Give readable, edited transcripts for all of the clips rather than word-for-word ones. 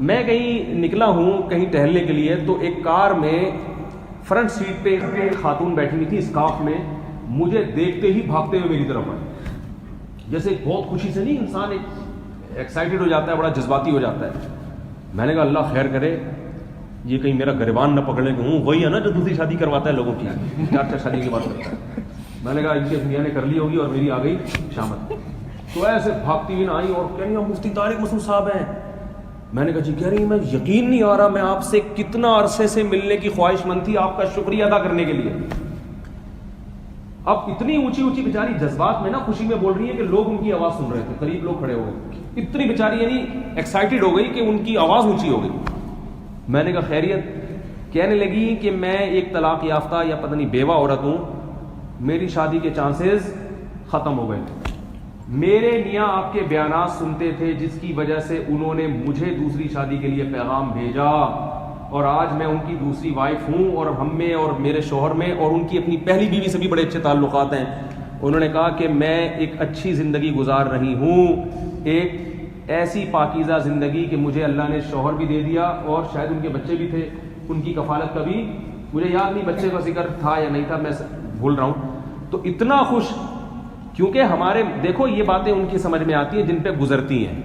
میں کہیں نکلا ہوں کہیں ٹہلنے کے لیے، تو ایک کار میں فرنٹ سیٹ پہ ایک خاتون بیٹھی ہوئی تھی اسکارف میں، مجھے دیکھتے ہی بھاگتے ہوئے میری طرف آئی. جیسے بہت خوشی سے نہیں انسان ایکسائٹیڈ ہو جاتا ہے، بڑا جذباتی ہو جاتا ہے. میں نے کہا اللہ خیر کرے، یہ کہیں میرا گریبان نہ پکڑنے کہ ہوں وہی ہے نا جو دوسری شادی کرواتا ہے لوگوں کی، 4 شادی کی بات کرتا ہے. میں نے کہا ان کے دنیا نے کر لی ہوگی اور میری آ گئی شامت. تو ایسے بھاگتی ہوئی نہ آئی اور کہہ رہی ہیں مفتی طارق مسعود صاحب ہیں. میں نے کہا جی. کہہ رہی میں یقین نہیں آ رہا، میں آپ سے کتنا عرصے سے ملنے کی خواہش مند تھی آپ کا شکریہ ادا کرنے کے لیے. اب اتنی اونچی اونچی بیچاری جذبات میں نا خوشی میں بول رہی ہے کہ لوگ ان کی آواز سن رہے تھے، قریب لوگ کھڑے ہو گئے. اتنی بیچاری یعنی ایکسائٹیڈ ہو گئی کہ ان کی آواز اونچی ہو گئی. میں نے کہا خیریت؟ کہنے لگی کہ میں ایک طلاق یافتہ یا پتہ نہیں بیوہ عورت ہوں، میری شادی کے چانسز ختم ہو گئے. میرے میاں آپ کے بیانات سنتے تھے جس کی وجہ سے انہوں نے مجھے دوسری شادی کے لیے پیغام بھیجا، اور آج میں ان کی دوسری وائف ہوں، اور ہم میں اور میرے شوہر میں اور ان کی اپنی پہلی بیوی سے بھی بڑے اچھے تعلقات ہیں. انہوں نے کہا کہ میں ایک اچھی زندگی گزار رہی ہوں، ایک ایسی پاکیزہ زندگی کہ مجھے اللہ نے شوہر بھی دے دیا اور شاید ان کے بچے بھی تھے، ان کی کفالت کا بھی مجھے یاد نہیں بچے کا ذکر تھا یا نہیں تھا، میں بھول رہا ہوں. تو اتنا خوش، کیونکہ ہمارے دیکھو یہ باتیں ان کی سمجھ میں آتی ہیں جن پہ گزرتی ہیں.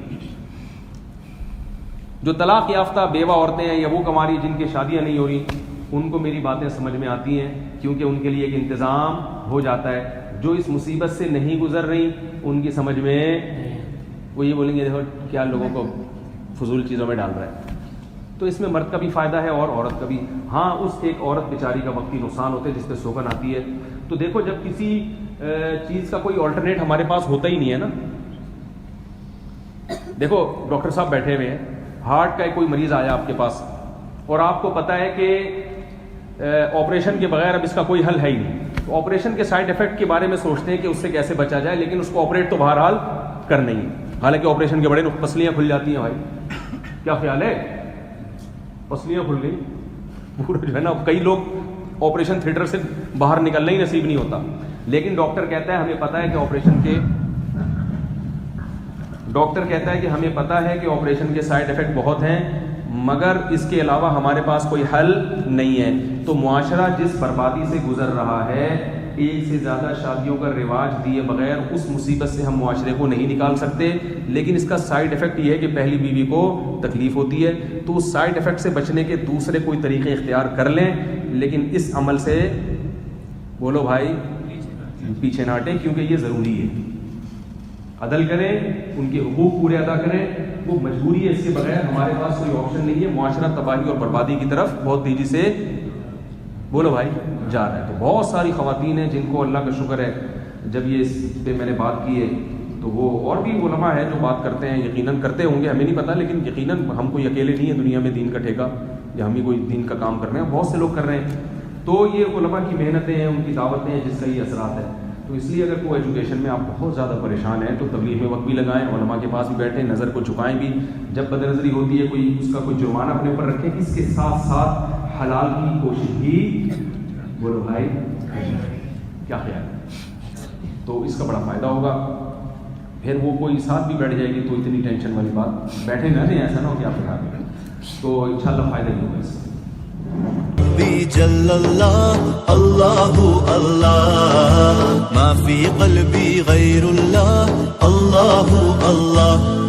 جو طلاق یافتہ بیوہ عورتیں ہیں یا وہ کماری جن کی شادیاں نہیں ہو رہی، ان کو میری باتیں سمجھ میں آتی ہیں کیونکہ ان کے لیے ایک انتظام ہو جاتا ہے. جو اس مصیبت سے نہیں گزر رہی ان کی سمجھ میں وہ یہ بولیں گے دیکھو کیا لوگوں کو فضول چیزوں میں ڈال رہا ہے. تو اس میں مرد کا بھی فائدہ ہے اور عورت کا بھی. ہاں اس ایک عورت بیچاری کا وقتی نقصان ہوتا ہے جس پہ سوگن آتی ہے. تو دیکھو جب کسی چیز کا کوئی آلٹرنیٹ ہمارے پاس ہوتا ہی نہیں ہے نا. دیکھو ڈاکٹر صاحب بیٹھے ہوئے ہیں، ہارٹ کا کوئی مریض آیا آپ کے پاس اور آپ کو پتا ہے کہ آپریشن کے بغیر اب اس کا کوئی حل ہے ہی نہیں. تو آپریشن کے سائیڈ ایفیکٹ کے بارے میں سوچتے ہیں کہ اس سے کیسے بچا جائے، لیکن اس کو آپریٹ تو بہرحال کرنا ہی ہے. حالانکہ آپریشن کے بڑے پسلیاں کھل جاتی ہیں. بھائی کیا خیال ہے؟ پسلیاں کھل گئی پورا جو ہے نا. کئی لوگ آپریشن تھیٹر سے باہر نکلنا ہی نصیب نہیں ہوتا، لیکن ڈاکٹر کہتا ہے ہمیں پتا ہے کہ آپریشن کے سائیڈ ایفیکٹ بہت ہیں، مگر اس کے علاوہ ہمارے پاس کوئی حل نہیں ہے. تو معاشرہ جس بربادی سے گزر رہا ہے، ایک سے زیادہ شادیوں کا رواج دیے بغیر اس مصیبت سے ہم معاشرے کو نہیں نکال سکتے. لیکن اس کا سائیڈ ایفیکٹ یہ ہے کہ پہلی بیوی کو تکلیف ہوتی ہے. تو اس سائیڈ ایفیکٹ سے بچنے کے دوسرے کوئی طریقے اختیار کر لیں، لیکن اس عمل سے بولو بھائی پیچھے نہ ہٹیں، کیونکہ یہ ضروری ہے. عدل کریں، ان کے حقوق پورے ادا کریں، وہ مجبوری ہے، اس کے بغیر ہمارے پاس کوئی آپشن نہیں ہے. معاشرہ تباہی اور بربادی کی طرف بہت تیزی سے بولو بھائی جا رہا ہے. تو بہت ساری خواتین ہیں جن کو اللہ کا شکر ہے جب یہ اس پہ میں نے بات کی ہے تو وہ اور بھی علماء ہیں جو بات کرتے ہیں، یقیناً کرتے ہوں گے، ہمیں نہیں پتہ، لیکن یقیناً ہم کوئی اکیلے نہیں ہیں دنیا میں دین کا ٹھیکہ یا ہم ہی کوئی دین کا کام کر رہے ہیں، بہت سے لوگ کر رہے ہیں. تو یہ علماء کی محنتیں ہیں، ان کی دعوتیں ہیں جس کا یہ اثرات ہے. تو اس لیے اگر کوئی ایجوکیشن میں آپ بہت زیادہ پریشان ہیں تو تبلیغ میں وقت بھی لگائیں، علماء کے پاس بھی بیٹھیں، نظر کو جھکائیں بھی. جب بد نظری ہوتی ہے کوئی اس کا کوئی جرمانہ اپنے اوپر رکھیں، اس کے ساتھ ساتھ حلال کی کوشش بھی بولو بھائی کیا خیال ہے. تو اس کا بڑا فائدہ ہوگا. پھر وہ کوئی ساتھ بھی بیٹھ جائے گی تو اتنی ٹینشن والی بات بیٹھے نہ دیں، ایسا نہ ہو کہ آپ بتا دیں. تو انشاءاللہ فائدہ ہی ہوگا اس سے. جل اللہ اللہ اللہ ما فی قلبی غیر اللہ اللہ اللہ